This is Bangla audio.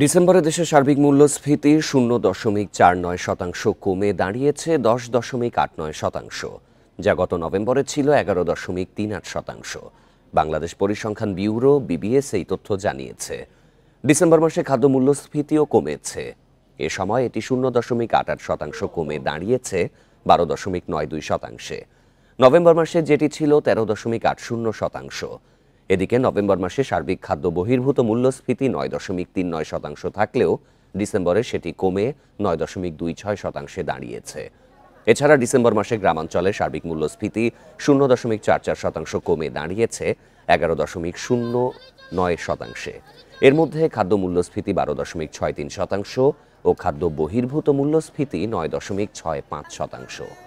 ডিসেম্বরে দেশের সার্বিক মূল্যস্ফীতি 0.49% কমে দাঁড়িয়েছে 10.89%, যা গত নভেম্বরে ছিল 11.38%। বাংলাদেশ পরিসংখ্যান ব্যুরো বিবিএস এই তথ্য জানিয়েছে। ডিসেম্বর মাসে খাদ্য মূল্যস্ফীতিও কমেছে। এ সময় এটি 0.88% কমে দাঁড়িয়েছে 12.92%। নভেম্বর মাসে যেটি ছিল 13.80%। এদিকে নভেম্বর মাসে সার্বিক খাদ্য বহির্ভূত মূল্যস্ফীতি 9.39% থাকলেও ডিসেম্বরে সেটি কমে 9.26% দাঁড়িয়েছে। এছাড়া ডিসেম্বর মাসে গ্রামাঞ্চলে সার্বিক মূল্যস্ফীতি 0.44% কমে দাঁড়িয়েছে 11.09%। এর মধ্যে খাদ্য মূল্যস্ফীতি 12.63% ও খাদ্য বহির্ভূত মূল্যস্ফীতি 9.65%।